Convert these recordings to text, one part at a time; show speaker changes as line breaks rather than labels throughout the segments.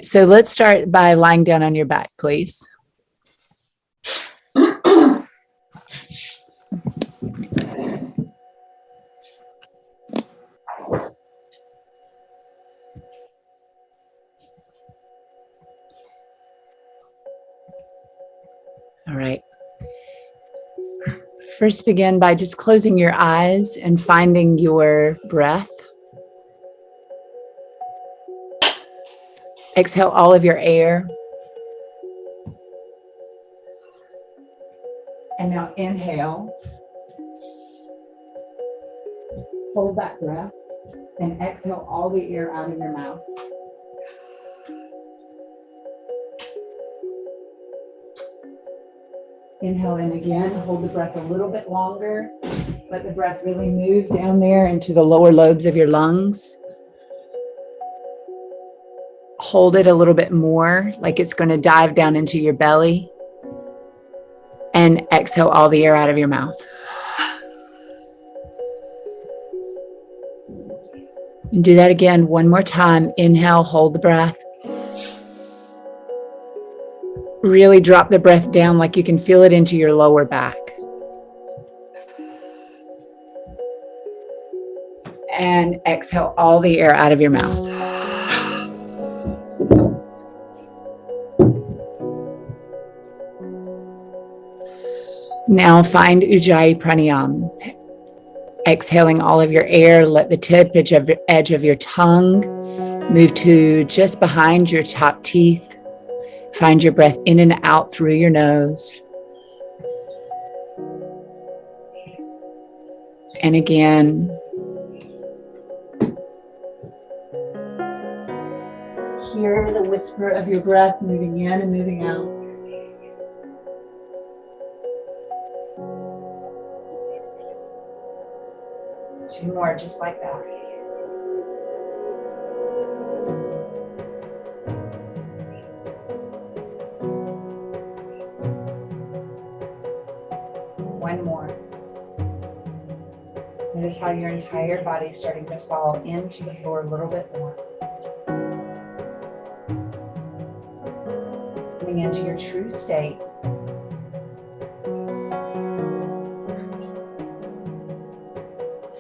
So let's start by lying down on your back, please. All right. First, begin by just closing your eyes and finding your breath. Exhale all of your air. And now inhale. Hold that breath and exhale all the air out of your mouth. Inhale in again. Hold the breath a little bit longer. Let the breath really move down there into the lower lobes of your lungs. Hold it a little bit more, like it's going to dive down into your belly. And exhale all the air out of your mouth. And do that again one more time. Inhale, hold the breath. Really drop the breath down like you can feel it into your lower back. And exhale all the air out of your mouth. Now find Ujjayi Pranayama. Exhaling all of your air, let the tip edge of your tongue move to just behind your top teeth. Find your breath in and out through your nose. And again, hear the whisper of your breath moving in and moving out. Two more, just like that. One more. Notice how your entire body is starting to fall into the floor a little bit more. Coming into your true state.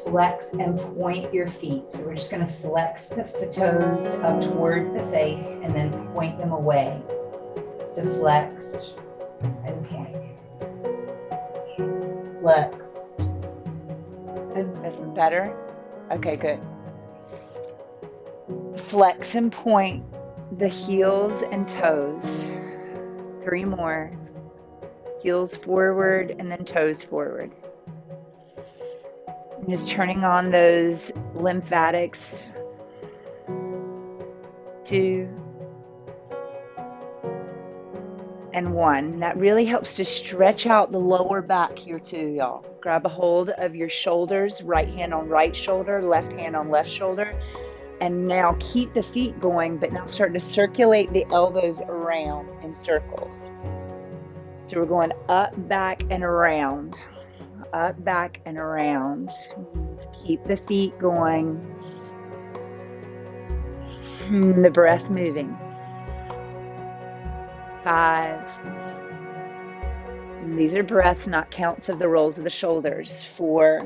Flex and point your feet. So we're just going to flex the toes up toward the face and then point them away. So flex and point. Flex. And isn't better? Okay, good. Flex and point the heels and toes. 3 more. Heels forward and then toes forward. And just turning on those lymphatics. 2 and 1. That really helps to stretch out the lower back here too, y'all. Grab a hold of your shoulders, right hand on right shoulder, left hand on left shoulder. And now keep the feet going, but now start to circulate the elbows around in circles. So we're going up, back, and around. Up, back, and around. Keep the feet going. The breath moving. 5. And these are breaths, not counts of the rolls of the shoulders. 4.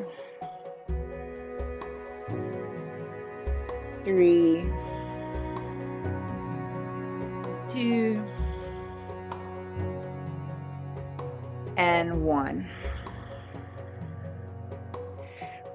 3. 2. And 1.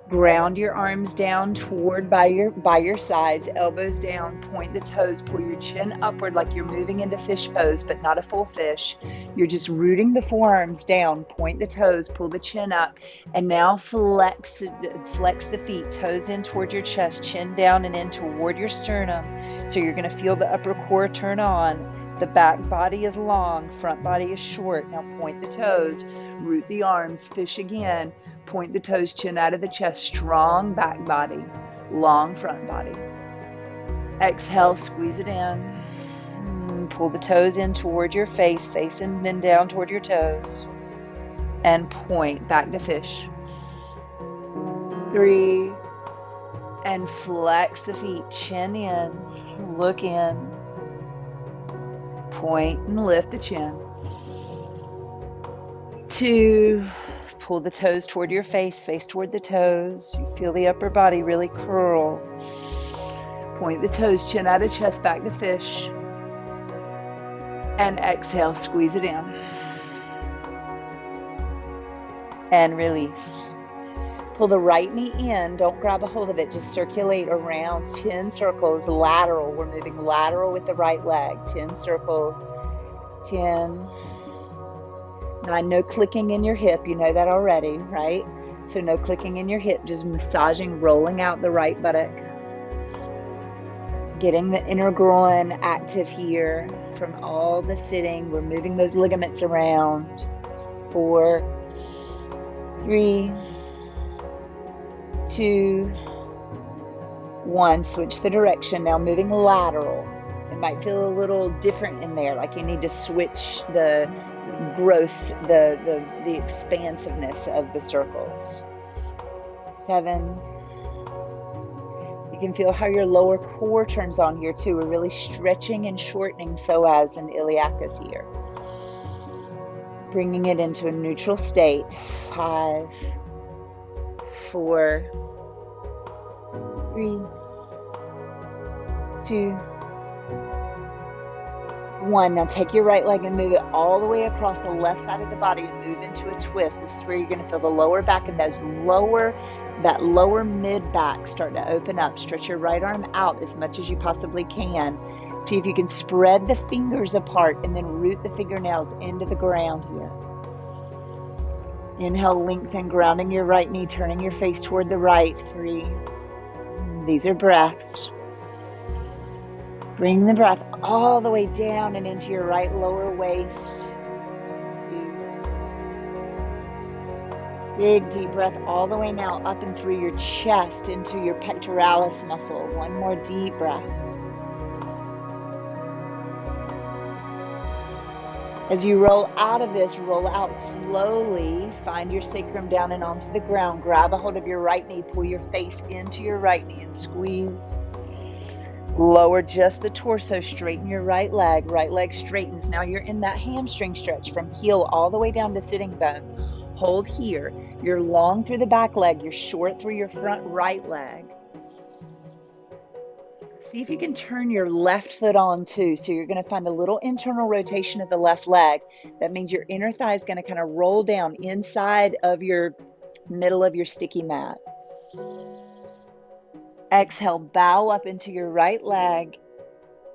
Ground your arms down toward by your sides, elbows down, point the toes, pull your chin upward like you're moving into fish pose, but not a full fish. You're just rooting the forearms down, point the toes, pull the chin up, and now flex the feet, toes in toward your chest, chin down and in toward your sternum. So you're going to feel the upper core turn on. The back body is long, front body is short. Now point the toes, root the arms, fish again. Point the toes, chin out of the chest, strong back body, long front body. Exhale, squeeze it in. Pull the toes in toward your face, and then down toward your toes. And point back to fish. 3. And flex the feet, chin in, look in. Point and lift the chin. 2, pull the toes toward your face, face toward the toes. You feel the upper body really curl. Point the toes, chin out of chest, back to fish. And exhale, squeeze it in. And release. Pull the right knee in, don't grab a hold of it, just circulate around 10 circles, lateral. We're moving lateral with the right leg, 10 circles, 10, 9, no clicking in your hip, you know that already, right? So no clicking in your hip, just massaging, rolling out the right buttock. Getting the inner groin active here from all the sitting. We're moving those ligaments around. 4, 3, 2, 1. Switch the direction. Now moving lateral. It might feel a little different in there, like you need to switch the the expansiveness of the circles. 7. You can feel how your lower core turns on here too. We're really stretching and shortening psoas and iliacus here. Bringing it into a neutral state. 5, 4, 3, 2, 1. Now take your right leg and move it all the way across the left side of the body and move into a twist. This is where you're going to feel the lower back and that lower mid back start to open up. Stretch your right arm out as much as you possibly can. See if you can spread the fingers apart and then root the fingernails into the ground here. Inhale, lengthen, grounding your right knee, turning your face toward the right. 3. These are breaths. Bring the breath all the way down and into your right lower waist. 2. Big deep breath all the way now up and through your chest into your pectoralis muscle. 1 more deep breath. As you roll out of this, roll out slowly. Find your sacrum down and onto the ground. Grab a hold of your right knee. Pull your face into your right knee and squeeze. Lower just the torso. Straighten your right leg. Right leg straightens. Now you're in that hamstring stretch from heel all the way down to sitting bone. Hold here. You're long through the back leg. You're short through your front right leg. See if you can turn your left foot on too. So you're going to find a little internal rotation of the left leg. That means your inner thigh is going to kind of roll down inside of your middle of your sticky mat. Exhale, bow up into your right leg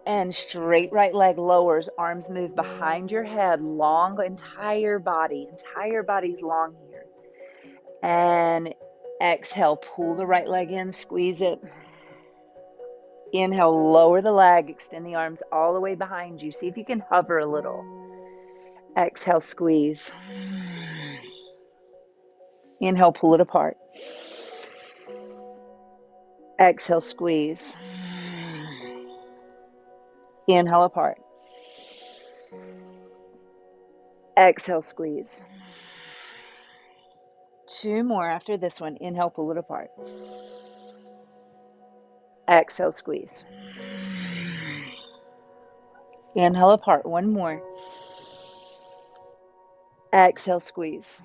and straight right leg lowers. Arms move behind your head, long entire body. Entire body's long here. And exhale, pull the right leg in, squeeze it. Inhale, lower the leg, extend the arms all the way behind you. See if you can hover a little. Exhale, squeeze. Inhale, pull it apart. Exhale, squeeze. Inhale, apart. Exhale, squeeze. 2 more after this one. Inhale, pull it apart. Exhale, squeeze. Inhale, apart. 1 more. Exhale, squeeze.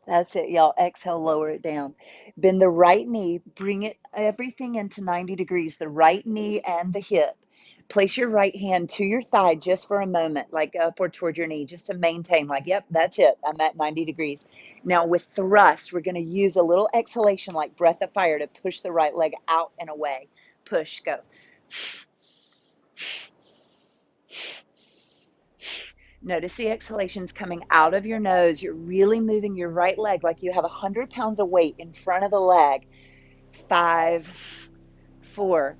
That's it, y'all. Exhale, lower it down. Bend the right knee. Bring everything into 90 degrees, the right knee and the hip. Place your right hand to your thigh just for a moment, like upward toward your knee, just to maintain, like, yep, that's it. I'm at 90 degrees. Now with thrust, we're going to use a little exhalation like breath of fire to push the right leg out and away. Push, go. Notice the exhalations coming out of your nose. You're really moving your right leg like you have 100 pounds of weight in front of the leg. 5, 4,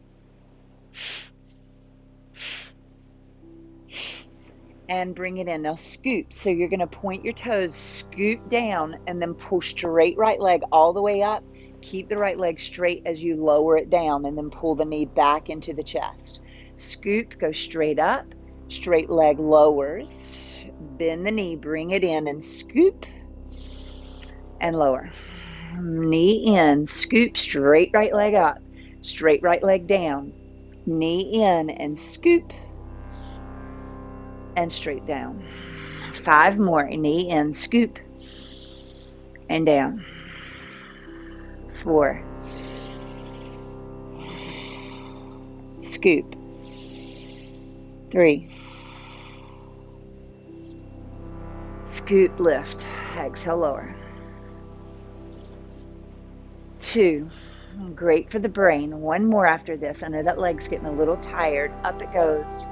and bring it in. Now scoop. So you're going to point your toes, scoop down, and then pull straight right leg all the way up. Keep the right leg straight as you lower it down, and then pull the knee back into the chest. Scoop, go straight up. Straight leg lowers. Bend the knee, bring it in, and scoop and lower. Knee in, scoop, straight right leg up. Straight right leg down. Knee in and scoop and straight down. 5 more. Knee in, scoop, and down. 4. Scoop. 3. Scoop, lift. Exhale, lower. 2. Great for the brain. 1 more after this. I know that leg's getting a little tired. Up it goes.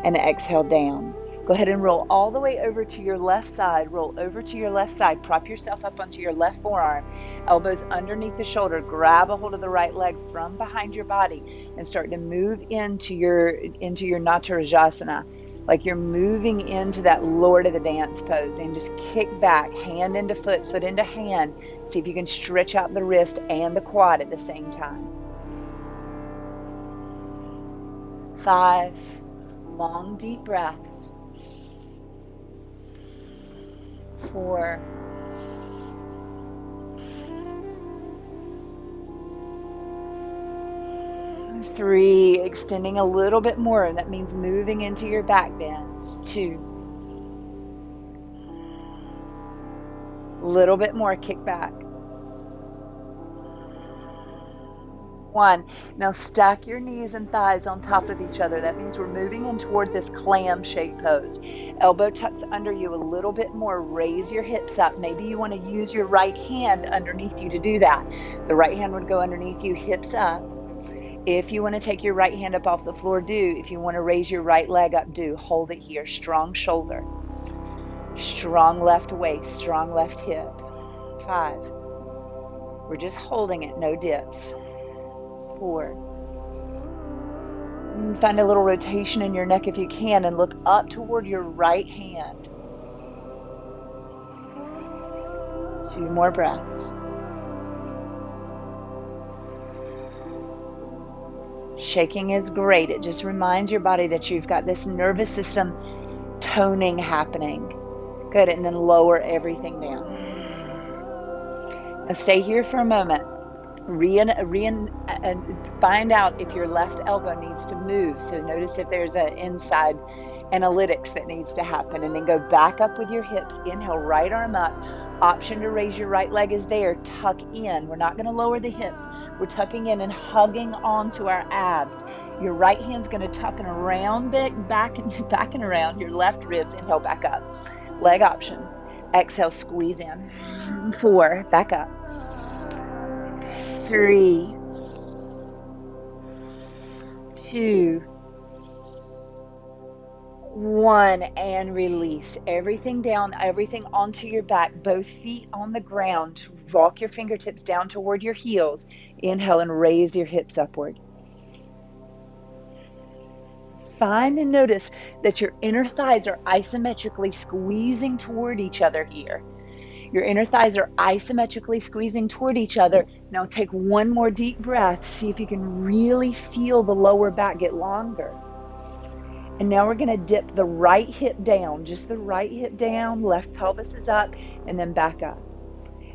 And exhale down. Go ahead and roll all the way over to your left side. Roll over to your left side. Prop yourself up onto your left forearm. Elbows underneath the shoulder. Grab a hold of the right leg from behind your body and start to move into your Natarajasana. Like you're moving into that Lord of the Dance pose, and just kick back, hand into foot, foot into hand. See if you can stretch out the wrist and the quad at the same time. 5 long, deep breaths. 4. 3, extending a little bit more. That means moving into your back bend. 2. A little bit more, kick back. 1. Now stack your knees and thighs on top of each other. That means we're moving in toward this clam shape pose. Elbow tucks under you a little bit more. Raise your hips up. Maybe you want to use your right hand underneath you to do that. The right hand would go underneath you, hips up. If you want to take your right hand up off the floor, do. If you want to raise your right leg up, do. Hold it here. Strong shoulder. Strong left waist. Strong left hip. 5. We're just holding it. No dips. 4. Find a little rotation in your neck if you can, and look up toward your right hand. 2 more breaths. Shaking is great. It just reminds your body that you've got this nervous system toning happening. Good, and then lower everything down. Now stay here for a moment. Find out if your left elbow needs to move. So notice if there's an inside analytics that needs to happen. And then go back up with your hips. Inhale, right arm up. Option to raise your right leg is there. Tuck in. We're not going to lower the hips. We're tucking in and hugging onto our abs. Your right hand's going to tuck and around, back and around your left ribs. Inhale, back up. Leg option. Exhale, squeeze in. 4, back up. 3, 2, 1, and release. Everything down, everything onto your back, both feet on the ground. Walk your fingertips down toward your heels. Inhale and raise your hips upward. Find and notice that your inner thighs are isometrically squeezing toward each other here. Your inner thighs are isometrically squeezing toward each other. Now take 1 more deep breath. See if you can really feel the lower back get longer. And now we're going to dip the right hip down, just the right hip down. Left pelvis is up, and then back up.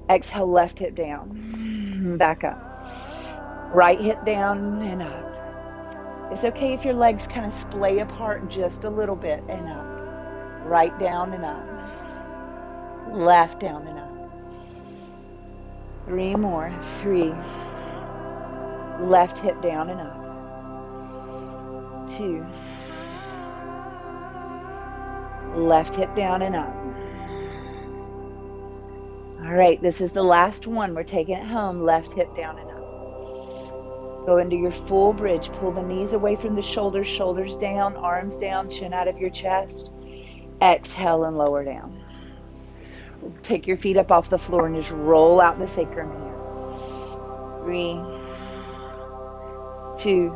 Exhale, left hip down, back up. Right hip down and up. It's okay if your legs kind of splay apart just a little bit, and up. Right down and up. Left down and up. 3 more. 3. Left hip down and up. 2. Left hip down and up. All right, this is the last one. We're taking it home. Left hip down and up. Go into your full bridge. Pull the knees away from the shoulders. Shoulders down, arms down, chin out of your chest. Exhale and lower down. Take your feet up off the floor and just roll out the sacrum here. 3, 2,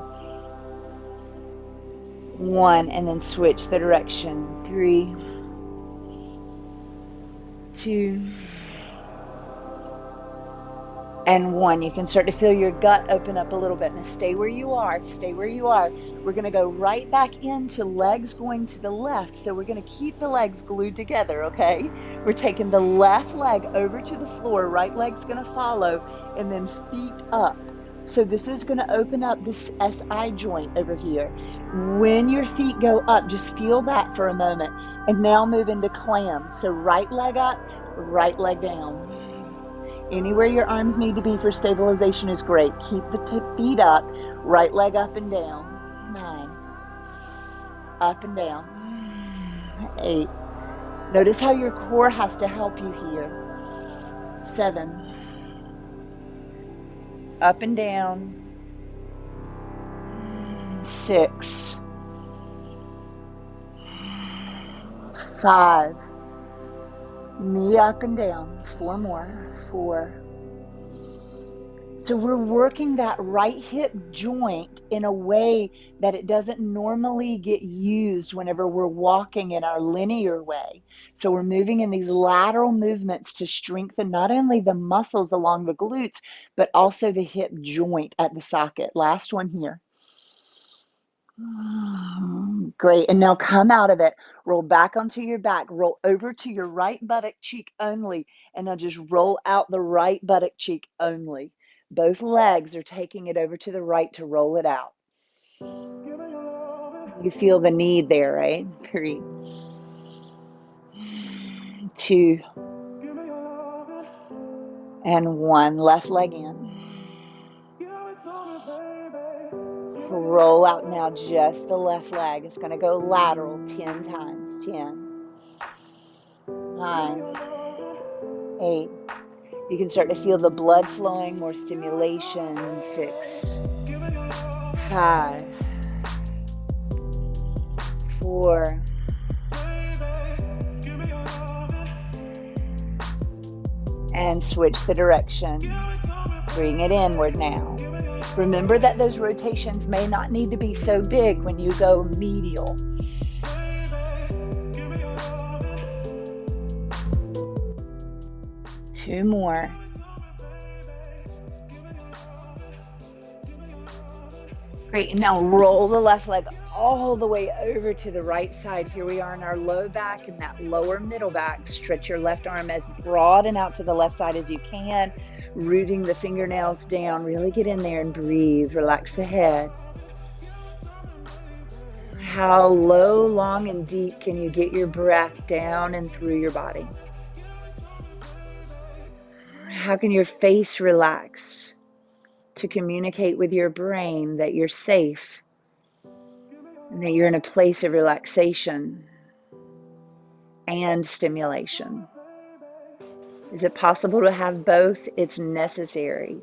1, and then switch the direction. 3, 2, and 1. You can start to feel your gut open up a little bit. Now stay where you are. Stay where you are. We're going to go right back into legs going to the left. So we're going to keep the legs glued together, okay? We're taking the left leg over to the floor. Right leg's going to follow. And then feet up. So this is going to open up this SI joint over here. When your feet go up, just feel that for a moment. And now move into clam. So right leg up, right leg down. Anywhere your arms need to be for stabilization is great. Keep the feet up, right leg up and down. 9. Up and down. 8. Notice how your core has to help you here. 7. Up and down. 6. 5. Knee up and down. 4 more. 4. So we're working that right hip joint in a way that it doesn't normally get used whenever we're walking in our linear way. So we're moving in these lateral movements to strengthen not only the muscles along the glutes, but also the hip joint at the socket. Last one here. Great. And now come out of it. Roll back onto your back. Roll over to your right buttock cheek only. And now just roll out the right buttock cheek only. Both legs are taking it over to the right to roll it out. You feel the need there, right? 3, 2, and 1. Left leg in. Roll out now just the left leg. It's going to go lateral 10 times. 10, 9, 8. You can start to feel the blood flowing, more stimulation. 6, 5, 4, and switch the direction. Bring it inward now. Remember that those rotations may not need to be so big when you go medial. Two more. Great. Now roll the left leg all the way over to the right side. Here we are in our low back and that lower middle back. Stretch your left arm as broad and out to the left side as you can, rooting the fingernails down. Really get in there and breathe. Relax the head. How low, long, and deep can you get your breath down and through your body? How can your face relax to communicate with your brain that you're safe and that you're in a place of relaxation and stimulation? Is it possible to have both? It's necessary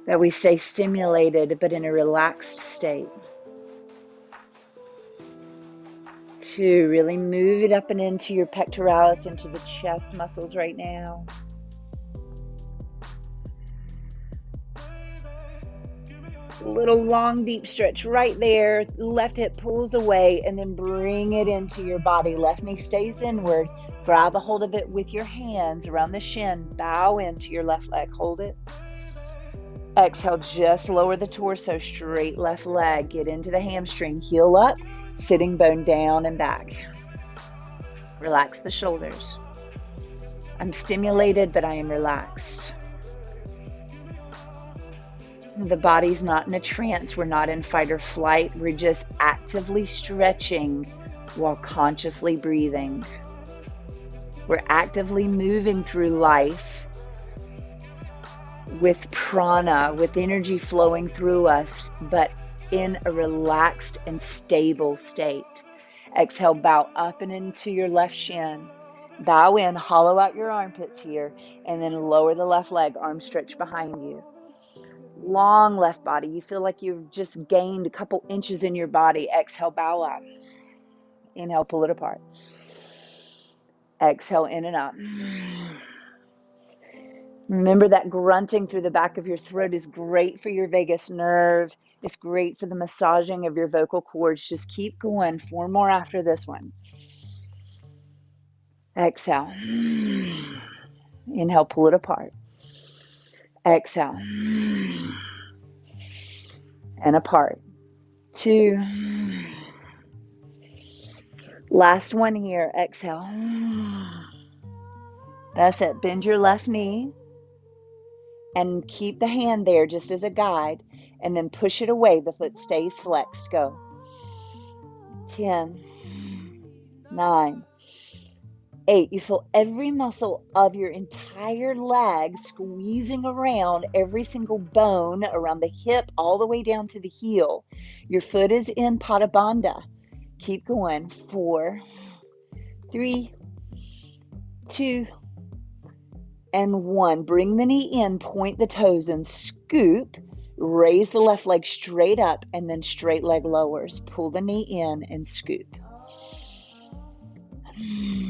that we stay stimulated but in a relaxed state. 2, really move it up and into your pectoralis, into the chest muscles right now. Little long deep stretch right there. Left hip pulls away and then bring it into your body. Left knee stays inward. Grab a hold of it with your hands around the shin. Bow into your left leg. Hold it. Exhale, just lower the torso. Straight left leg. Get into the hamstring. Heel up. Sitting bone down and back. Relax the shoulders. I'm stimulated, but I am relaxed. The body's not in a trance. We're not in fight or flight. We're just actively stretching while consciously breathing. We're actively moving through life with prana, with energy flowing through us, but in a relaxed and stable state. Exhale, bow up and into your left shin. Bow in, hollow out your armpits here, and then lower the left leg, arms stretched behind you. Long left body. You feel like you've just gained a couple inches in your body. Exhale, bow up. Inhale, pull it apart. Exhale, in and up. Remember that grunting through the back of your throat is great for your vagus nerve. It's great for the massaging of your vocal cords. Just keep going. 4 more after this one. Exhale. Inhale, pull it apart. Exhale. And apart. 2. Last one here. Exhale. That's it. Bend your left knee. and keep the hand there just as a guide, and then push it away. The foot stays flexed. Go. 10, 9, 8. You feel every muscle of your entire leg squeezing around every single bone around the hip all the way down to the heel. Your foot is in Pada Bandha. Keep going. 4, 3, 2, and 1. Bring the knee in, point the toes and scoop. Raise the left leg straight up and then straight leg lowers. Pull the knee in and scoop.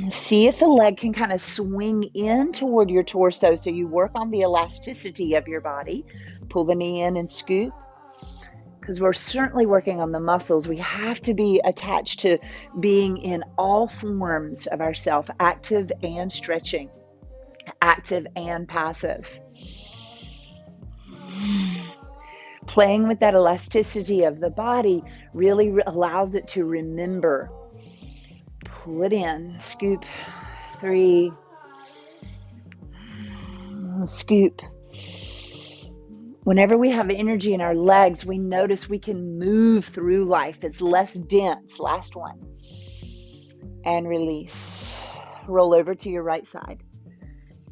See if the leg can kind of swing in toward your torso, so you work on the elasticity of your body. Pull the knee in and scoop. Because we're certainly working on the muscles. We have to be attached to being in all forms of ourself, active and stretching, active and passive. Playing with that elasticity of the body really allows it to remember. Pull it in, scoop. 3, scoop. Whenever we have energy in our legs, we notice we can move through life. It's less dense. Last one. And release. Roll over to your right side.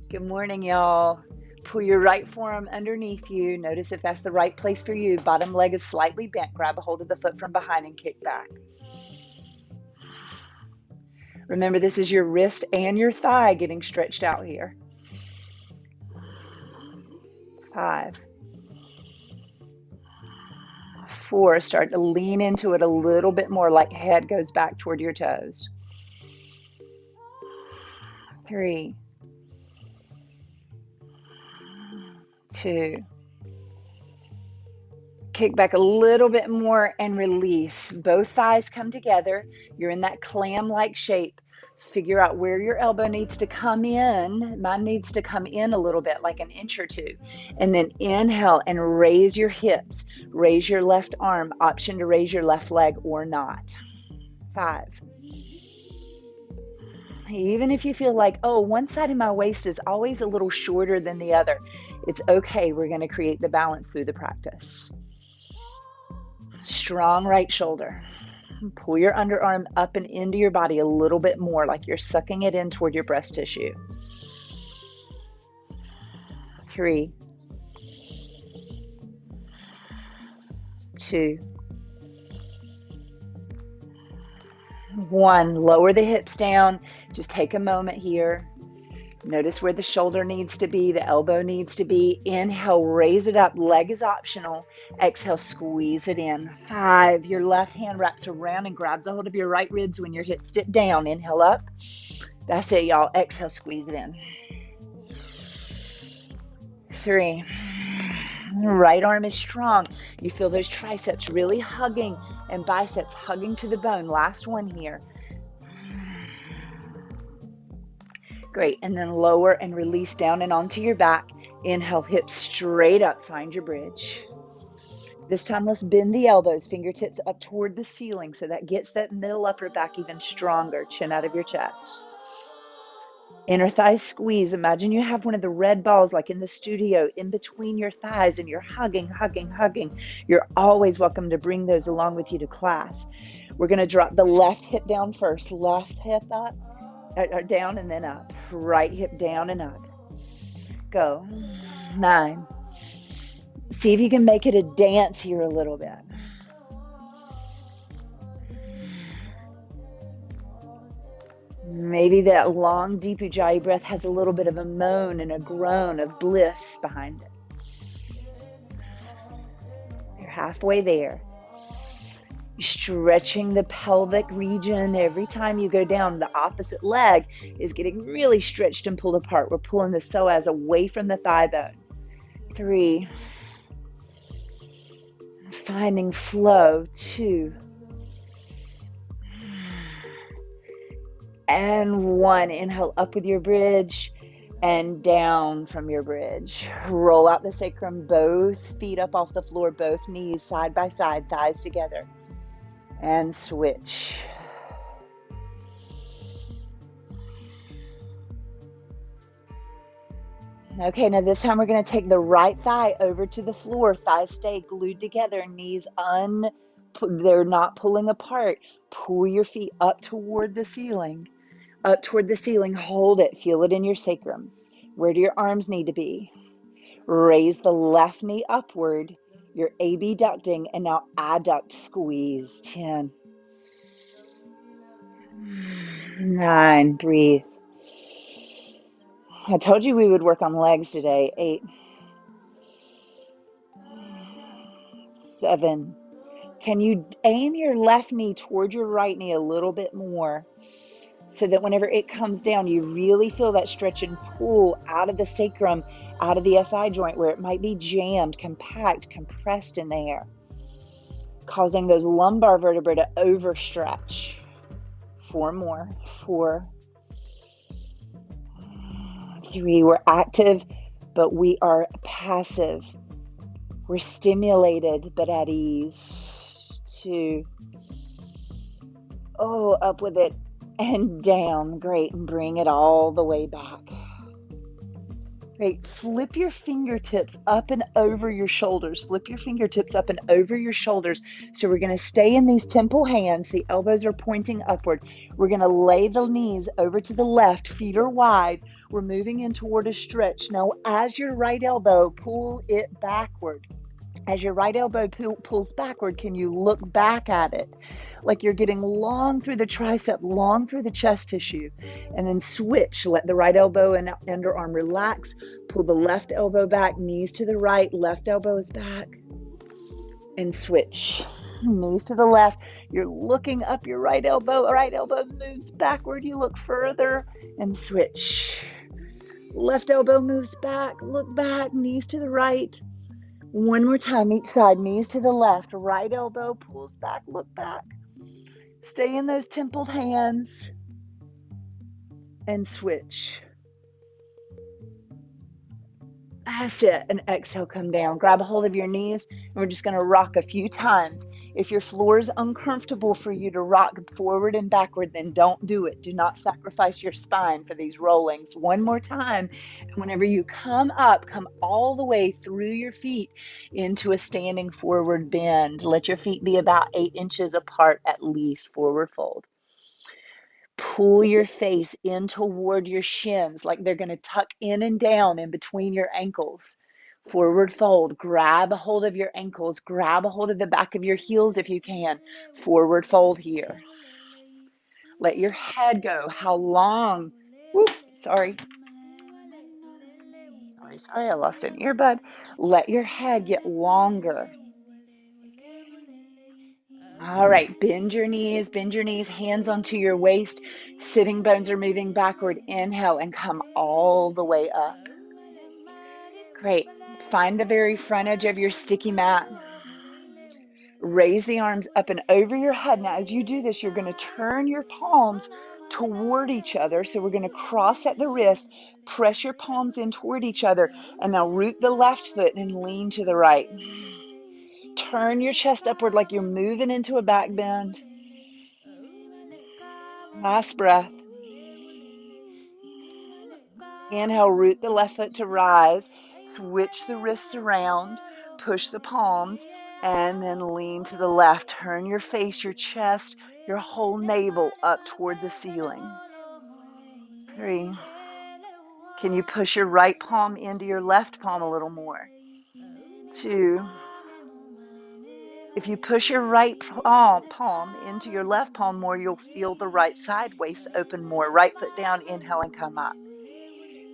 Good morning, y'all. Pull your right forearm underneath you. Notice if that's the right place for you. Bottom leg is slightly bent. Grab a hold of the foot from behind and kick back. Remember, this is your wrist and your thigh getting stretched out here. 5, 4, start to lean into it a little bit more, like head goes back toward your toes. 3, 2, kick back a little bit more and release. Both thighs come together. You're in that clam-like shape. Figure out where your elbow needs to come in. Mine needs to come in a little bit, like an inch or two. And then inhale and raise your hips. Raise your left arm. Option to raise your left leg or not. 5. Even if you feel like, oh, one side of my waist is always a little shorter than the other, it's okay. We're going to create the balance through the practice. Strong right shoulder. Pull your underarm up and into your body a little bit more, like you're sucking it in toward your breast tissue. 3, 2, 1. Lower the hips down. Just take a moment here. Notice where the shoulder needs to be, the elbow needs to be. Inhale, raise it up. Leg is optional. Exhale, squeeze it in. 5. Your left hand wraps around and grabs a hold of your right ribs when your hips dip down. Inhale up. That's it, y'all. Exhale, squeeze it in. 3. Right arm is strong. You feel those triceps really hugging and biceps hugging to the bone. Last one here. Great. And then lower and release down and onto your back. Inhale, hips straight up. Find your bridge. This time, let's bend the elbows, fingertips up toward the ceiling, so that gets that middle upper back even stronger. Chin out of your chest. Inner thighs squeeze. Imagine you have one of the red balls, like in the studio, in between your thighs, and you're hugging, hugging, hugging. You're always welcome to bring those along with you to class. We're going to drop the left hip down first. Left hip up, down and then up. Right hip down and up. Go. 9. See if you can make it a dance here a little bit. Maybe that long, deep Ujjayi breath has a little bit of a moan and a groan of bliss behind it. You're halfway there. You're stretching the pelvic region. Every time you go down, the opposite leg is getting really stretched and pulled apart. We're pulling the psoas away from the thigh bone. 3. Finding flow. 2. And 1. Inhale up with your bridge and down from your bridge. Roll out the sacrum, both feet up off the floor, both knees side by side, thighs together. And switch. Okay, now this time we're going to take the right thigh over to the floor. Thighs stay glued together, knees they're not pulling apart. Pull your feet up toward the ceiling. Up toward the ceiling, hold it, feel it in your sacrum. Where do your arms need to be? Raise the left knee upward. You're abducting, and now adduct, squeeze. 10, 9, breathe. I told you we would work on legs today. 8, 7. Can you aim your left knee toward your right knee a little bit more so that whenever it comes down, you really feel that stretch and pull out of the sacrum, out of the SI joint where it might be jammed, compact, compressed in there, causing those lumbar vertebrae to overstretch. 4 more. 4, 3. We're active, but we are passive. We're stimulated, but at ease. 2. Oh, up with it and down. Great. And bring it all the way back. Great. Flip your fingertips up and over your shoulders. Flip your fingertips up and over your shoulders. So we're going to stay in these temple hands. The elbows are pointing upward. We're going to lay the knees over to the left. Feet are wide. We're moving in toward a stretch. Now, as your right elbow, pull it backward. As your right elbow pulls backward, can you look back at it? Like you're getting long through the tricep, long through the chest tissue. And then switch. Let the right elbow and underarm relax. Pull the left elbow back, knees to the right, left elbow is back. And switch. Knees to the left. You're looking up your right elbow moves backward. You look further and switch. Left elbow moves back, look back, knees to the right. One more time, each side, knees to the left, right elbow pulls back, look back. Stay in those templed hands and switch. That's it. And exhale, come down. Grab a hold of your knees, and we're just going to rock a few times. If your floor is uncomfortable for you to rock forward and backward, then don't do it. Do not sacrifice your spine for these rollings. One more time. And whenever you come up, come all the way through your feet into a standing forward bend. Let your feet be about 8 inches apart at least. Forward fold. Pull your face in toward your shins like they're going to tuck in and down in between your ankles. Forward fold. Grab a hold of your ankles. Grab a hold of the back of your heels if you can. Forward fold here. Let your head go. How long? Whoop, sorry. I lost an earbud. Let your head get longer. All right, bend your knees, hands onto your waist. Sitting bones are moving backward. Inhale and come all the way up. Great. Find the very front edge of your sticky mat. Raise the arms up and over your head. Now, as you do this, you're going to turn your palms toward each other. So we're going to cross at the wrist, press your palms in toward each other, and now root the left foot and lean to the right. Turn your chest upward like you're moving into a back bend. Last breath. Inhale, root the left foot to rise. Switch the wrists around. Push the palms. And then lean to the left. Turn your face, your chest, your whole navel up toward the ceiling. 3. Can you push your right palm into your left palm a little more? 2. If you push your right palm into your left palm more, you'll feel the right side waist open more. Right foot down, inhale and come up.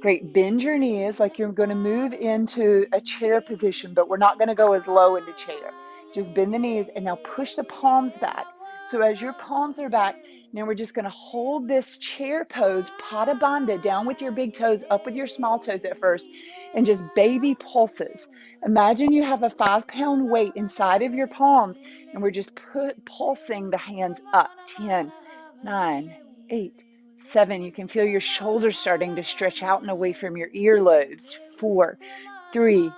Great. Bend your knees like you're going to move into a chair position, but we're not going to go as low into chair. Just bend the knees and now push the palms back. So as your palms are back, now we're just going to hold this chair pose, Pada Bandha, down with your big toes, up with your small toes at first, and just baby pulses. Imagine you have a 5-pound weight inside of your palms, and we're just pulsing the hands up. 10, 9, 8, 7. You can feel your shoulders starting to stretch out and away from your earlobes. 4, 3,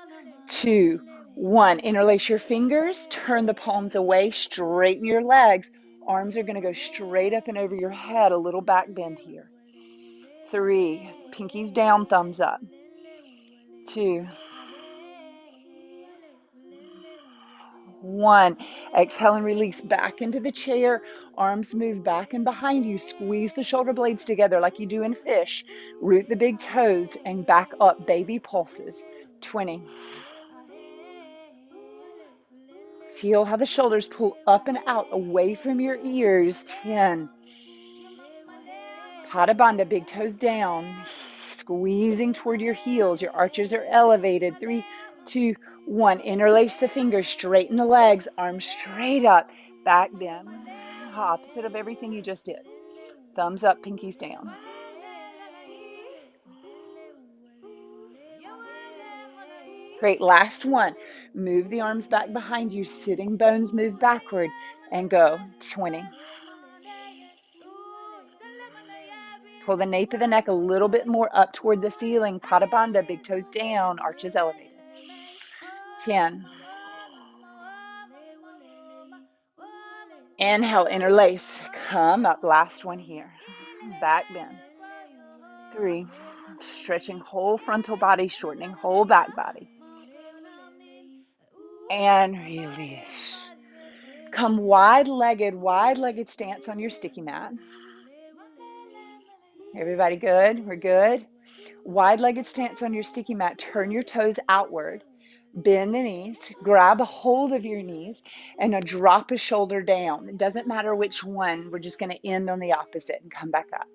2, 1. Interlace your fingers, turn the palms away, straighten your legs. Arms are going to go straight up and over your head, a little back bend here. 3, pinkies down, thumbs up. 2, 1. Exhale and release back into the chair. Arms move back and behind you. Squeeze the shoulder blades together like you do in fish. Root the big toes and back up, baby pulses. 20. Feel how the shoulders pull up and out away from your ears. 10. Pada Bandha, big toes down. Squeezing toward your heels. Your arches are elevated. 3, 2, 1. Interlace the fingers. Straighten the legs. Arms straight up. Back bend. Opposite of everything you just did. Thumbs up, pinkies down. Great. Last one. Move the arms back behind you. Sitting bones move backward and go. 20. Pull the nape of the neck a little bit more up toward the ceiling. Pada Bandha, big toes down, arches elevated. 10. Inhale, interlace. Come up. Last one here. Back bend. 3. Stretching whole frontal body, shortening whole back body. And release. Come wide-legged stance on your sticky mat. Everybody good? We're good? Wide-legged stance on your sticky mat. Turn your toes outward. Bend the knees. Grab a hold of your knees and drop a shoulder down. It doesn't matter which one. We're just going to end on the opposite and come back up.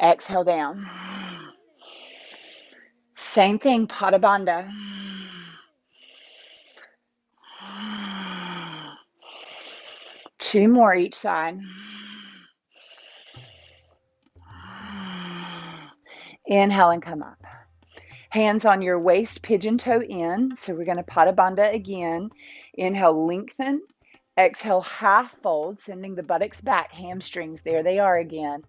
Exhale down. Same thing, Pada Bandha. Two more each side. Inhale and come up. Hands on your waist, pigeon toe in. So we're going to Pada Bandha again. Inhale, lengthen. Exhale, half fold, sending the buttocks back, hamstrings. There they are again.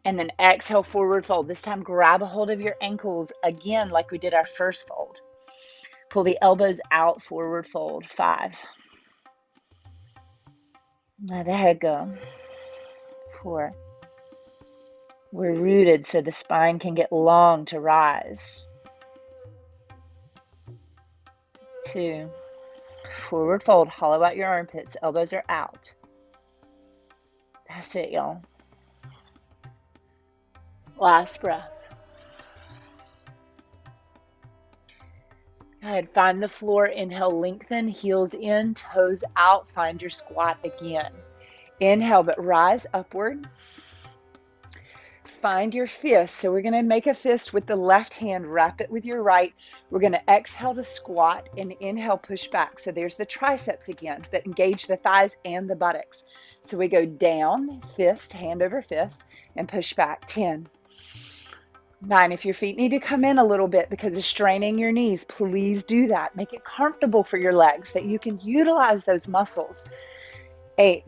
And then exhale, forward fold. This time, grab a hold of your ankles again, like we did our first fold. Pull the elbows out, forward fold. 5. Let the head go. 4. We're rooted so the spine can get long to rise. 2. Forward fold, hollow out your armpits, elbows are out. That's it, y'all. Last breath. Go ahead, find the floor, inhale, lengthen, heels in, toes out, find your squat again. Inhale, but rise upward. Find your fist. So we're going to make a fist with the left hand, wrap it with your right. We're going to exhale to squat and inhale, push back. So there's the triceps again that engage the thighs and the buttocks. So we go down, fist, hand over fist, and push back. 10. 9. If your feet need to come in a little bit because of straining your knees, please do that. Make it comfortable for your legs that you can utilize those muscles. 8.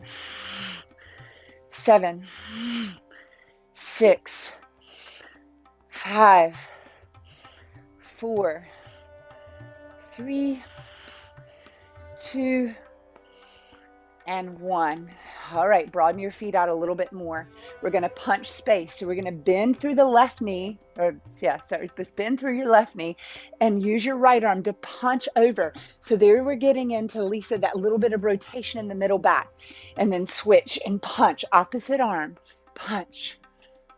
7. 6. 5. 4. 3. 2. And 1. All right, broaden your feet out a little bit more. We're going to punch space. So we're going to bend through the left knee, just bend through your left knee and use your right arm to punch over. So there we're getting into, Lisa, that little bit of rotation in the middle back. And then switch and punch, opposite arm, punch,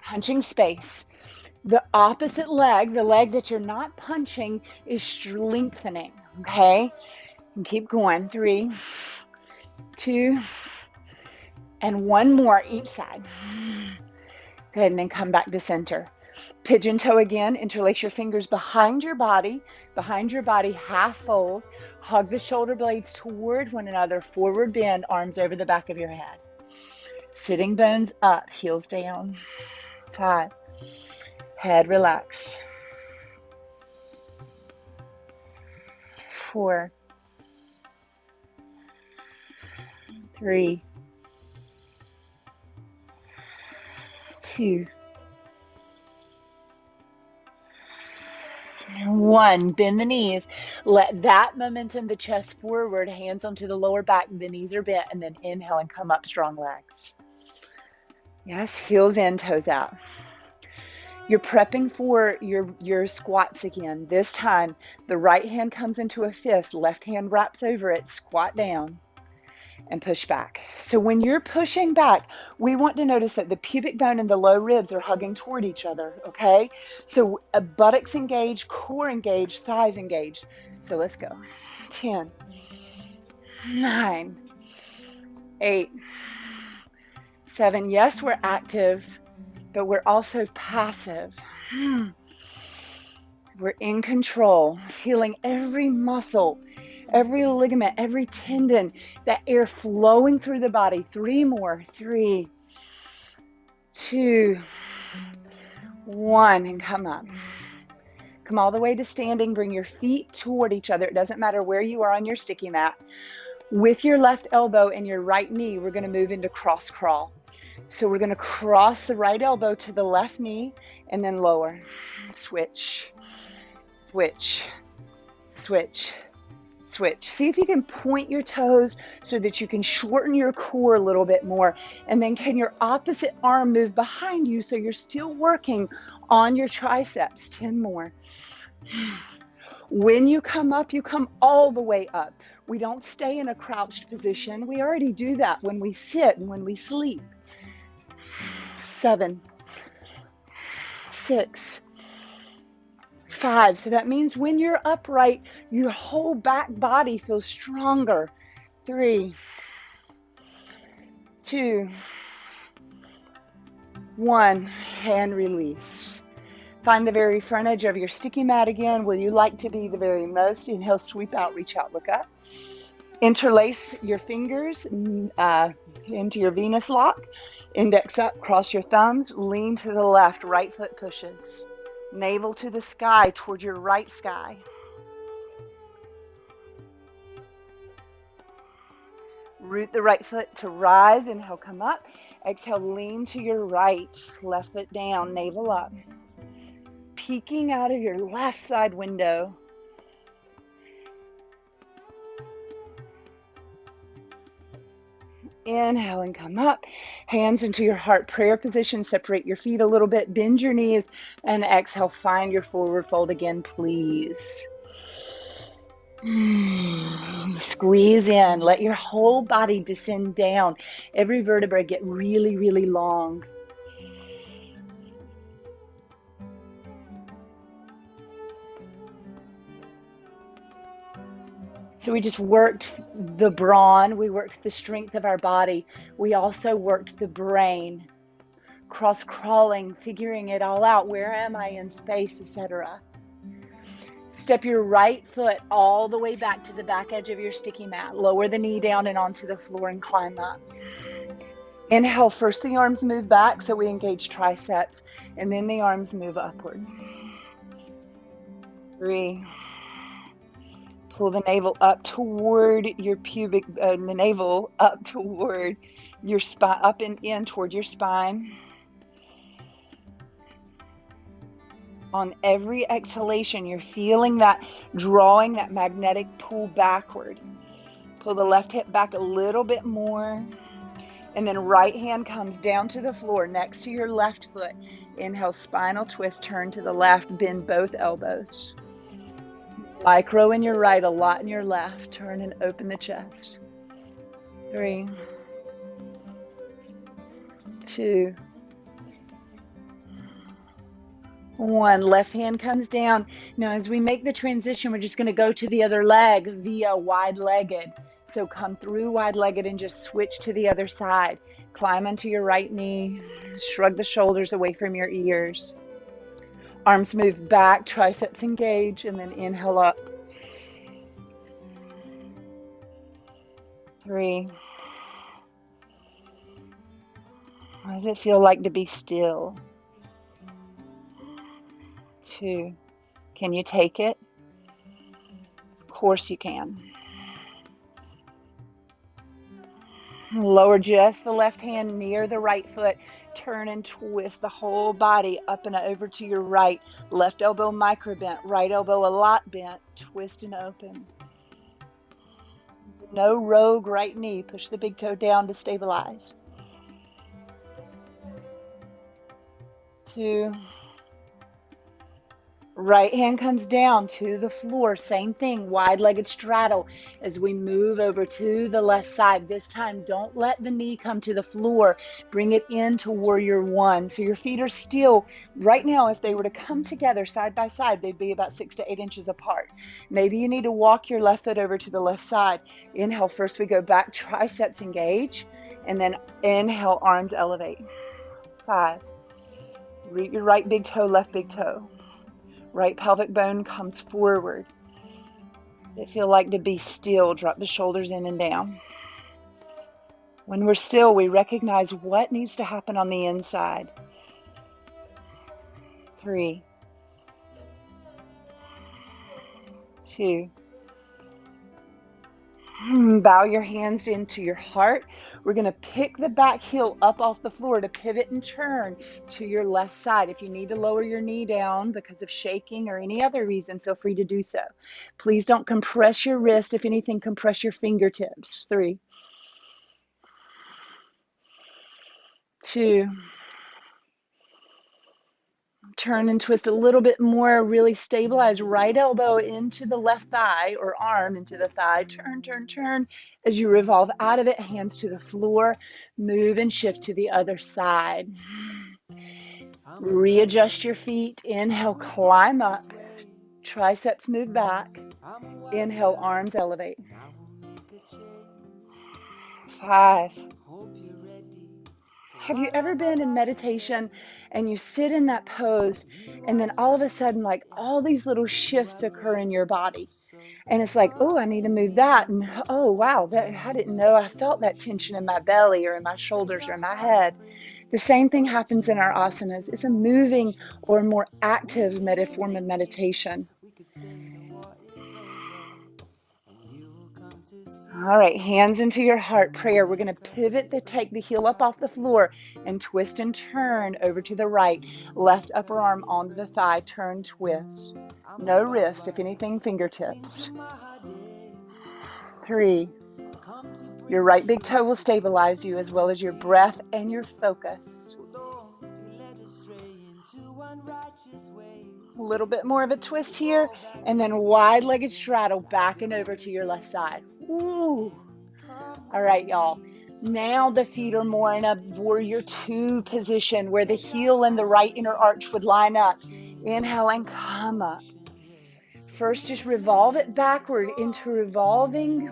punching space. The opposite leg, the leg that you're not punching, is lengthening, okay? And keep going. 3, 2, and 1 more each side. Go ahead and then come back to center. Pigeon toe again. Interlace your fingers behind your body, half fold. Hug the shoulder blades toward one another. Forward bend, arms over the back of your head. Sitting bones up, heels down. 5. Head relaxed. 4. 3. 2. 1. Bend the knees. Let that momentum, the chest forward, hands onto the lower back, the knees are bent, and then inhale and come up, strong legs. Yes, heels in, toes out. You're prepping for your squats again. This time, the right hand comes into a fist, left hand wraps over it, squat down and push back. So when you're pushing back, we want to notice that the pubic bone and the low ribs are hugging toward each other, okay? So buttocks engaged, core engaged, thighs engaged. So let's go. 10, 9, 8, 7. Yes, we're active, but we're also passive. We're in control, feeling every muscle, every ligament, every tendon, that air flowing through the body. 3 more. 3, 2, 1, and come up. Come all the way to standing. Bring your feet toward each other. It doesn't matter where you are on your sticky mat. With your left elbow and your right knee, we're going to move into cross crawl. So we're going to cross the right elbow to the left knee and then lower. Switch, switch, switch, switch. See if you can point your toes so that you can shorten your core a little bit more. And then can your opposite arm move behind you so you're still working on your triceps? 10 more. When you come up, you come all the way up. We don't stay in a crouched position. We already do that when we sit and when we sleep. 7, 6, 5. So that means when you're upright, your whole back body feels stronger. 3, 2, 1, and release. Find the very front edge of your sticky mat again, where you like to be the very most. Inhale, sweep out, reach out, look up. Interlace your fingers into your Venus lock. Index up, cross your thumbs, lean to the left, right foot pushes. Navel to the sky, toward your right sky. Root the right foot to rise. Inhale, come up. Exhale, lean to your right, left foot down, navel up. Peeking out of your left side window. Inhale and come up. Hands into your heart prayer position. Separate your feet a little bit. Bend your knees. And exhale, find your forward fold again, please. Squeeze in. Let your whole body descend down. Every vertebra get really, really long. So we just worked the brawn, we worked the strength of our body. We also worked the brain, cross-crawling, figuring it all out. Where am I in space, etc. Step your right foot all the way back to the back edge of your sticky mat. Lower the knee down and onto the floor and climb up. Inhale, first the arms move back so we engage triceps, and then the arms move upward. 3. Pull the navel up toward your pubic, the navel up toward your spine, up and in toward your spine. On every exhalation, you're feeling that drawing, that magnetic pull backward. Pull the left hip back a little bit more. And then right hand comes down to the floor next to your left foot. Inhale, spinal twist, turn to the left, bend both elbows. Micro in your right, a lot in your left. Turn and open the chest. 3, 2, 1. Left hand comes down. Now, as we make the transition, we're just going to go to the other leg via wide-legged. So come through wide-legged and just switch to the other side. Climb onto your right knee. Shrug the shoulders away from your ears. Arms move back, triceps engage, and then inhale up. 3. What does it feel like to be still? 2. Can you take it? Of course you can. Lower just the left hand near the right foot. Turn and twist the whole body up and over to your right. Left elbow micro bent, right elbow a lot bent. Twist and open. No rogue right knee. Push the big toe down to stabilize. 2, Right hand comes down to the floor. Same thing, wide-legged straddle as we move over to the left side. This time, don't let the knee come to the floor. Bring it into warrior one. So your feet are still, right now, if they were to come together side by side, they'd be about 6 to 8 inches apart. Maybe you need to walk your left foot over to the left side. Inhale, first we go back, triceps engage, and then inhale, arms elevate. 5. Root your right big toe, left big toe. Right pelvic bone comes forward. They feel like to be still. Drop the shoulders in and down. When we're still, we recognize what needs to happen on the inside. 3, 2. Bow your hands into your heart. We're going to pick the back heel up off the floor to pivot and turn to your left side. If you need to lower your knee down because of shaking or any other reason, feel free to do so. Please don't compress your wrist. If anything, compress your fingertips. 3, 2. Turn and twist a little bit more. Really stabilize right elbow into the left thigh or arm into the thigh. Turn, turn, turn. As you revolve out of it, hands to the floor. Move and shift to the other side. Readjust your feet. Inhale, climb up. Triceps move back. Inhale, arms elevate. 5. Have you ever been in meditation and you sit in that pose and then all of a sudden like all these little shifts occur in your body and it's like, oh, I need to move that, and oh wow, that I didn't know I felt that tension in my belly or in my shoulders or in my head. The same thing happens in our asanas. It's a moving or more active form of meditation. All right, hands into your heart prayer. We're going to pivot take the heel up off the floor and twist and turn over to the right. Left upper arm onto the thigh, turn, twist. No wrist, if anything, fingertips. 3. Your right big toe will stabilize you as well as your breath and your focus. A little bit more of a twist here, and then wide-legged straddle back and over to your left side. Ooh. All right, y'all. Now the feet are more in a warrior two position where the heel and the right inner arch would line up. Inhale and come up. First, just revolve it backward into revolving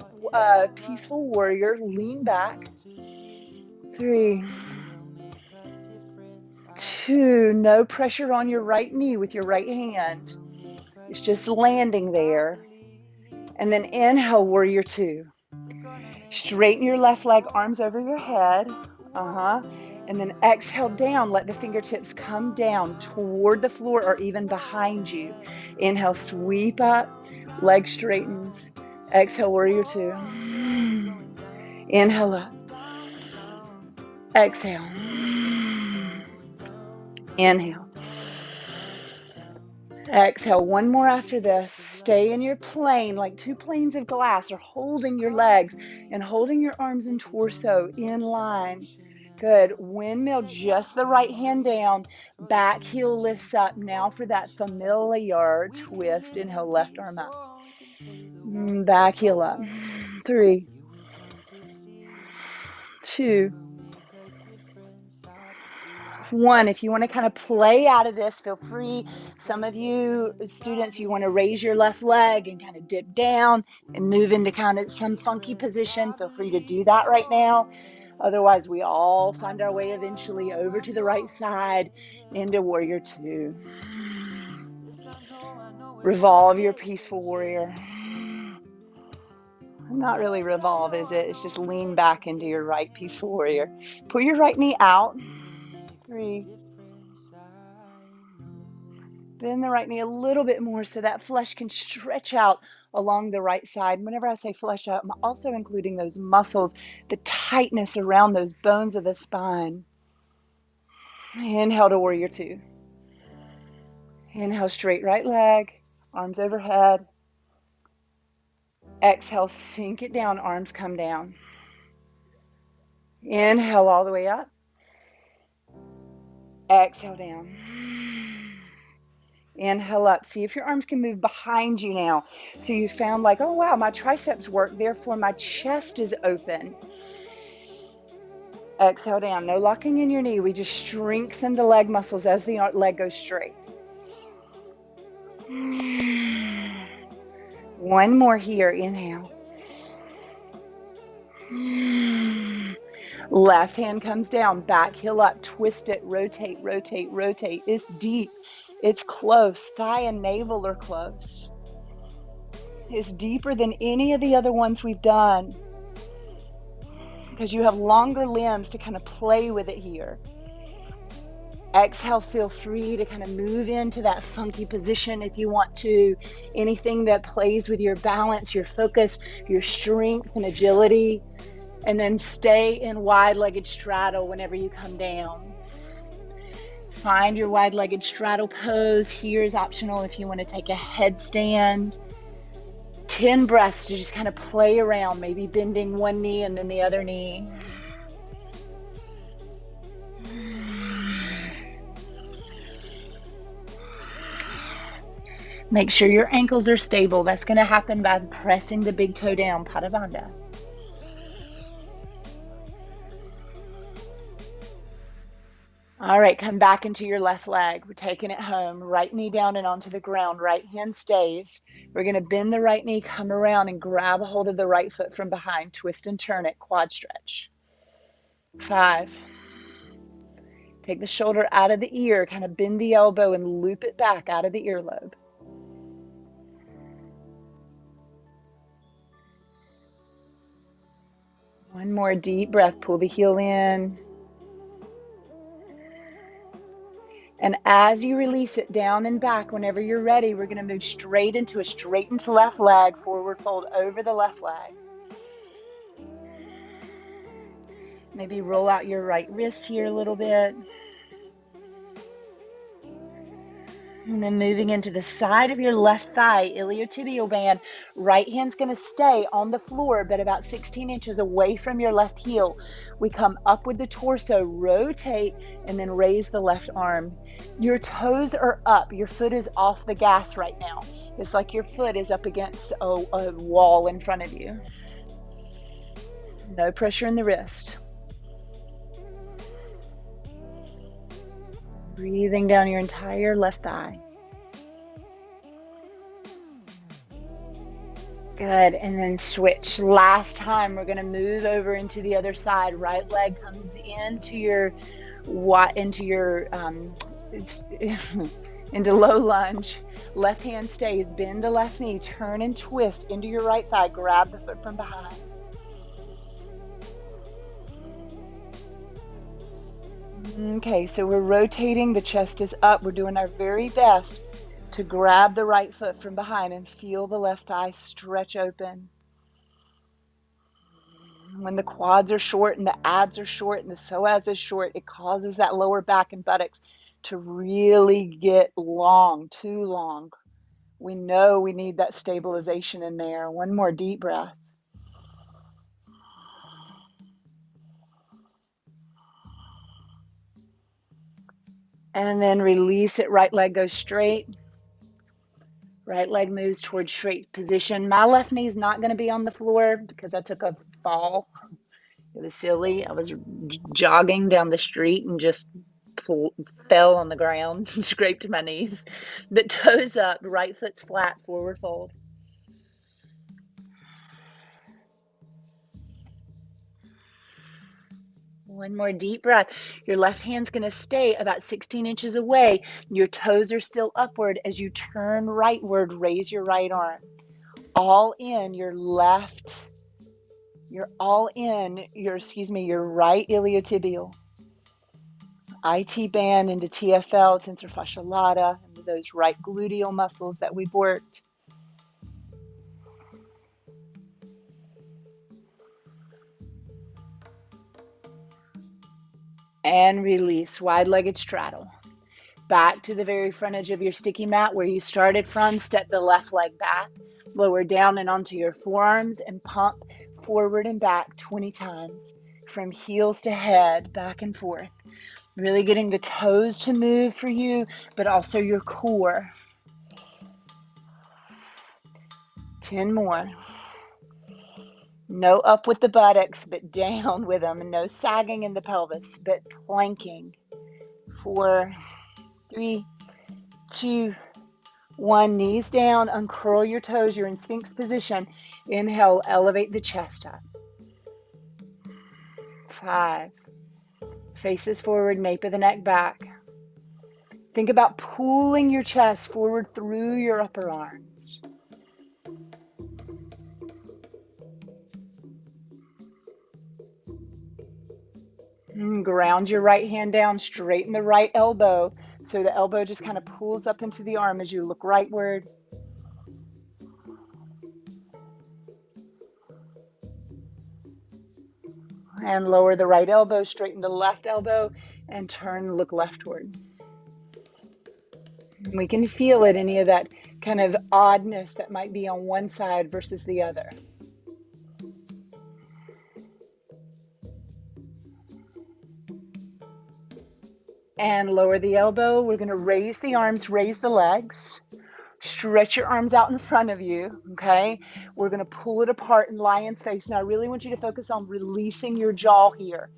peaceful warrior. Lean back. 3, 2. No pressure on your right knee with your right hand. It's just landing there. And then inhale, warrior two. Straighten your left leg, arms over your head. And then exhale down. Let the fingertips come down toward the floor or even behind you. Inhale, sweep up. Leg straightens. Exhale, warrior two. Inhale up. Exhale. Inhale. Exhale. One more after this. Stay in your plane, like two planes of glass, or holding your legs and holding your arms and torso in line. Good. Windmill, just the right hand down. Back heel lifts up. Now for that familiar twist. Inhale, left arm up. Back heel up. 3, 2, 1. If you want to kind of play out of this, feel free. Some of you students, you want to raise your left leg and kind of dip down and move into kind of some funky position. Feel free to do that right now. Otherwise, we all find our way eventually over to the right side into warrior two. Revolve your peaceful warrior. Not really revolve, is it? It's just lean back into your right peaceful warrior. Pull your right knee out. 3. Bend the right knee a little bit more so that flesh can stretch out along the right side. Whenever I say flesh out, I'm also including those muscles, the tightness around those bones of the spine. Inhale to warrior two. Inhale, straight right leg, arms overhead. Exhale, sink it down, arms come down. Inhale all the way up. Exhale down. Inhale up. See if your arms can move behind you now. So you found like, oh wow, my triceps work, therefore my chest is open. Exhale down. No locking in your knee. We just strengthen the leg muscles as the leg goes straight. One more here. Inhale. Left hand comes down, back heel up, twist it, rotate, rotate, rotate. It's deep. It's close. Thigh and navel are close. It's deeper than any of the other ones we've done because you have longer limbs to kind of play with it here. Exhale, feel free to kind of move into that funky position if you want to. Anything that plays with your balance, your focus, your strength and agility. And then stay in wide-legged straddle whenever you come down. Find your wide-legged straddle pose. Here is optional if you want to take a headstand. 10 breaths to just kind of play around, maybe bending one knee and then the other knee. Make sure your ankles are stable. That's going to happen by pressing the big toe down, Padavanda. All right, come back into your left leg. We're taking it home. Right knee down and onto the ground. Right hand stays. We're going to bend the right knee, come around and grab a hold of the right foot from behind. Twist and turn it, quad stretch. 5. Take the shoulder out of the ear, kind of bend the elbow and loop it back out of the earlobe. One more deep breath. Pull the heel in. And as you release it down and back, whenever you're ready, we're going to move straight into a straightened left leg, forward fold over the left leg. Maybe roll out your right wrist here a little bit. And then moving into the side of your left thigh, iliotibial band. Right hand's going to stay on the floor, but about 16 inches away from your left heel. We come up with the torso, rotate, and then raise the left arm. Your toes are up. Your foot is off the gas right now. It's like your foot is up against a wall in front of you. No pressure in the wrist. Breathing down your entire left thigh. Good, and then switch. Last time, we're going to move over into the other side. Right leg comes into low lunge. Left hand stays. Bend the left knee. Turn and twist into your right thigh. Grab the foot from behind. Okay, so we're rotating. The chest is up. We're doing our very best to grab the right foot from behind and feel the left thigh stretch open. When the quads are short and the abs are short and the psoas is short, it causes that lower back and buttocks to really get long, too long. We know we need that stabilization in there. One more deep breath. And then release it. Right leg goes straight. Right leg moves towards straight position. My left knee is not going to be on the floor because I took a fall. It was silly. I was jogging down the street and just fell on the ground, scraped my knees. But toes up, right foot's flat, forward fold. One more deep breath. Your left hand's going to stay about 16 inches away. Your toes are still upward. As you turn rightward, raise your right arm. All in your left, you're all in your right iliotibial. IT band into TFL, tensor fascia lata, into those right gluteal muscles that we've worked. And release, wide-legged straddle. Back to the very front edge of your sticky mat where you started from. Step the left leg back, lower down and onto your forearms and pump forward and back 20 times from heels to head, back and forth. Really getting the toes to move for you, but also your core. 10 more. No up with the buttocks, but down with them. No sagging in the pelvis, but planking. 4, 3, 2, 1. Knees down, uncurl your toes. You're in Sphinx position. Inhale, elevate the chest up. 5. Faces forward, nape of the neck back. Think about pulling your chest forward through your upper arms. Ground your right hand down, straighten the right elbow. So the elbow just kind of pulls up into the arm as you look rightward. And lower the right elbow, straighten the left elbow, and turn, look leftward. We can feel it, any of that kind of oddness that might be on one side versus the other. And lower the elbow. We're going to raise the arms, raise the legs. Stretch your arms out in front of you, okay? We're going to pull it apart in lion's face. Now, I really want you to focus on releasing your jaw here.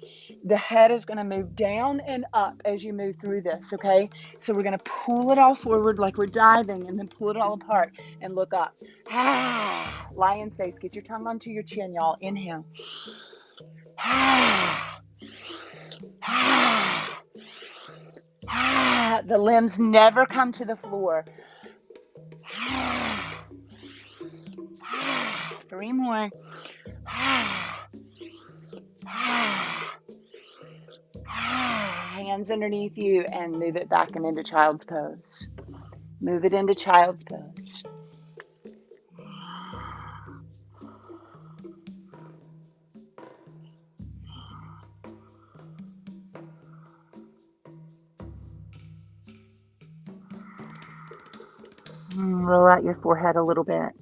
The head is going to move down and up as you move through this, okay? So we're going to pull it all forward like we're diving and then pull it all apart and look up. Ah, lion's face. Get your tongue onto your chin, y'all. Inhale. Ah, ah, ah. The limbs never come to the floor. 3 more. Hands underneath you and move it back and into child's pose. Move it into child's pose. Roll out your forehead a little bit.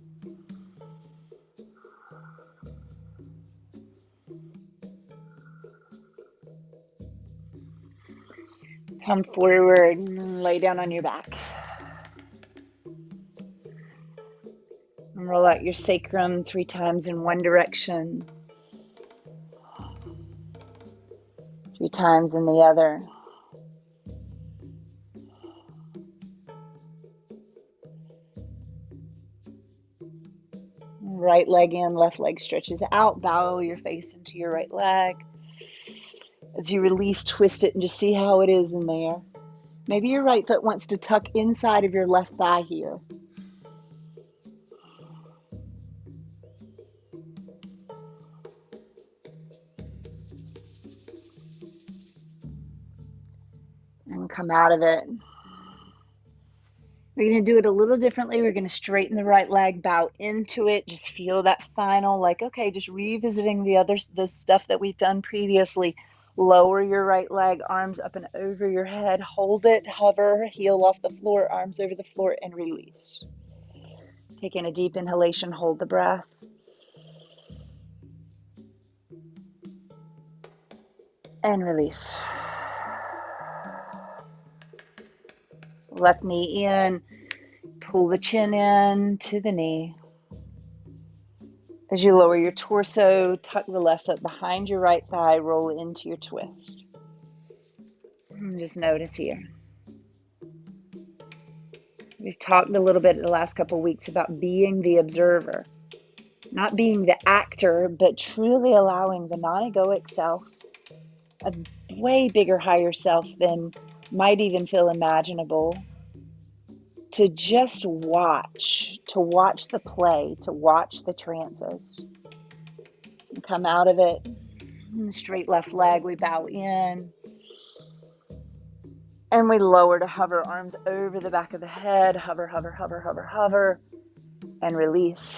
Come forward and lay down on your back. And roll out your sacrum 3 times in one direction, 3 times in the other. Right leg in, left leg stretches out. Bow your face into your right leg. As you release, twist it and just see how it is in there. Maybe your right foot wants to tuck inside of your left thigh here. And come out of it. We're going to do it a little differently. We're going to straighten the right leg, bow into it. Just feel that final, like, okay, just revisiting the stuff that we've done previously. Lower your right leg, arms up and over your head. Hold it, hover, heel off the floor, arms over the floor, and release. Taking a deep inhalation, hold the breath. And release. Left knee in, pull the chin in to the knee. As you lower your torso, tuck the left foot behind your right thigh, roll into your twist. And just notice here. We've talked a little bit in the last couple of weeks about being the observer, not being the actor, but truly allowing the non-egoic self, a way bigger, higher self than might even feel imaginable, to just watch, to watch the play, to watch the trances. And come out of it, straight left leg, we bow in. And we lower to hover, arms over the back of the head, hover, hover, hover, hover, hover, and release.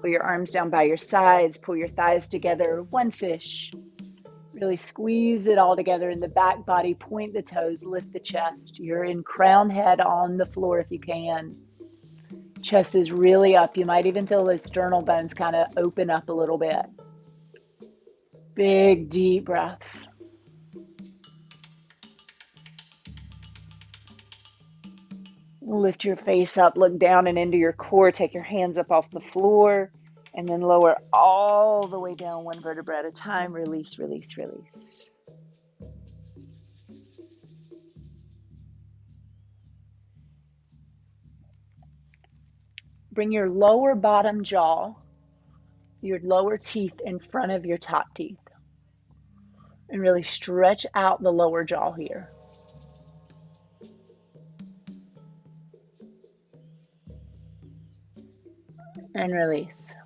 Pull your arms down by your sides, pull your thighs together, one fish. Really squeeze it all together in the back body, point the toes, lift the chest. You're in crown head on the floor if you can. Chest is really up. You might even feel those sternal bones kind of open up a little bit. Big, deep breaths. Lift your face up, look down and into your core. Take your hands up off the floor and then lower all the way down one vertebra at a time. Release, release, release. Bring your lower bottom jaw, your lower teeth in front of your top teeth, and really stretch out the lower jaw here. And release.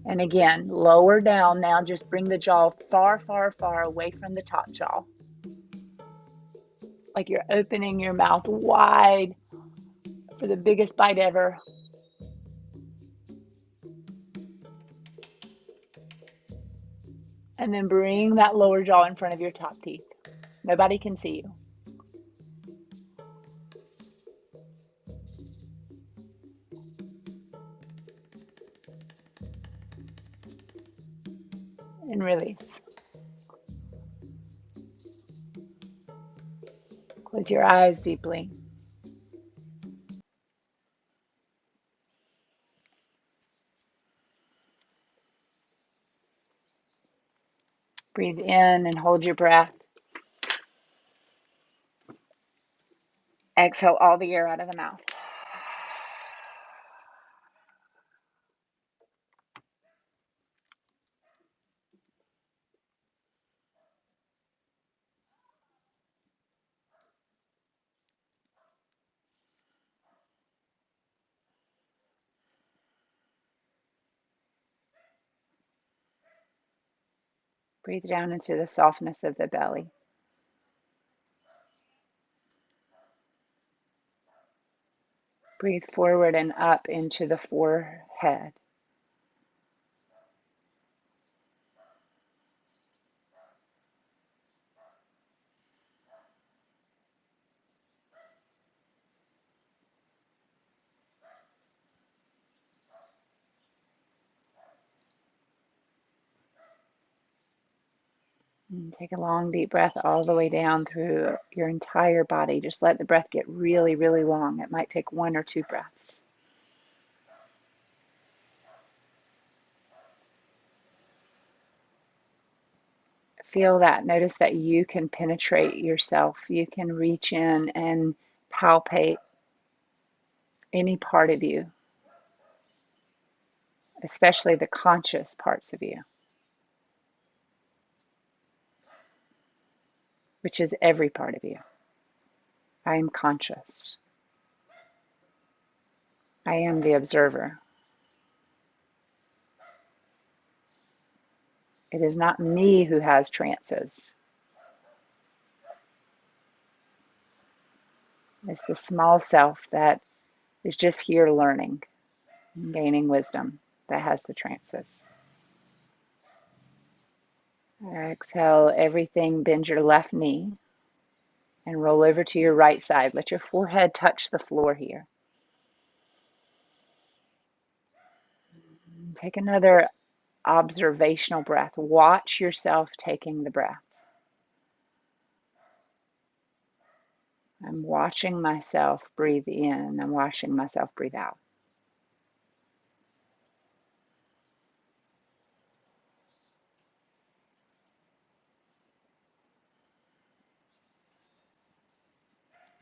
And again, lower down now. Just bring the jaw far, far, far away from the top jaw. Like you're opening your mouth wide for the biggest bite ever. And then bring that lower jaw in front of your top teeth. Nobody can see you. And release. Close your eyes deeply. Breathe in and hold your breath. Exhale all the air out of the mouth. Breathe down into the softness of the belly. Breathe forward and up into the forehead. And take a long deep breath all the way down through your entire body. Just let the breath get really, really long. It might take 1 or 2 breaths. Feel that. Notice that you can penetrate yourself. You can reach in and palpate any part of you, especially the conscious parts of you, which is every part of you. I am conscious. I am the observer. It is not me who has trances. It's the small self that is just here learning, gaining wisdom, that has the trances. Exhale everything, bend your left knee and roll over to your right side. Let your forehead touch the floor here. Take another observational breath. Watch yourself taking the breath. I'm watching myself breathe in. I'm watching myself breathe out.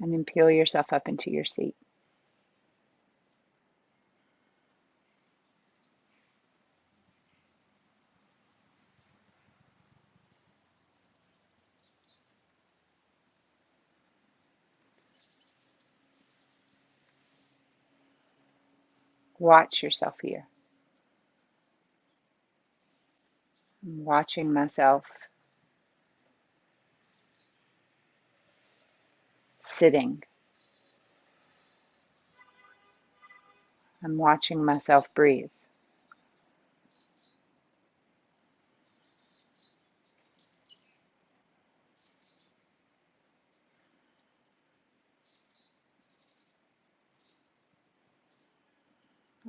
And then peel yourself up into your seat. Watch yourself here. I'm watching myself sitting. I'm watching myself breathe.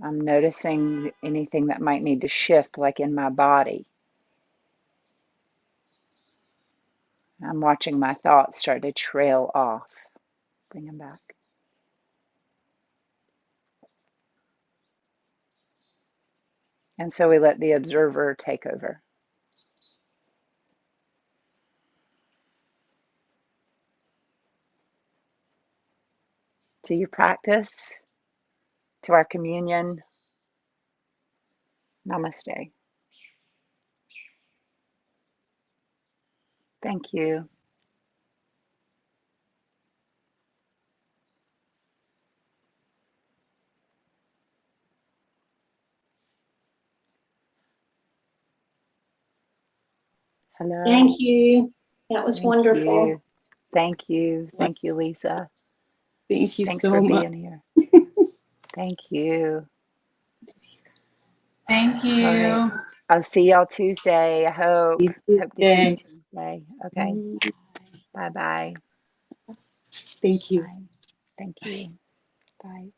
I'm noticing anything that might need to shift, like in my body. I'm watching my thoughts start to trail off. Bring them back. And so we let the observer take over. To your practice, to our communion, namaste. Thank you. Hello.
Thank you. That was
Thank
wonderful.
you. Thank you. Thank you, Lisa.
Thank you
Thanks
so
for
much.
being here. Thank you.
Thank you.
All right. I'll see y'all Tuesday. I hope. Hope to see you
Tuesday.
Tuesday. Okay. Bye-bye.
Thank you.
Bye. Thank you. Bye.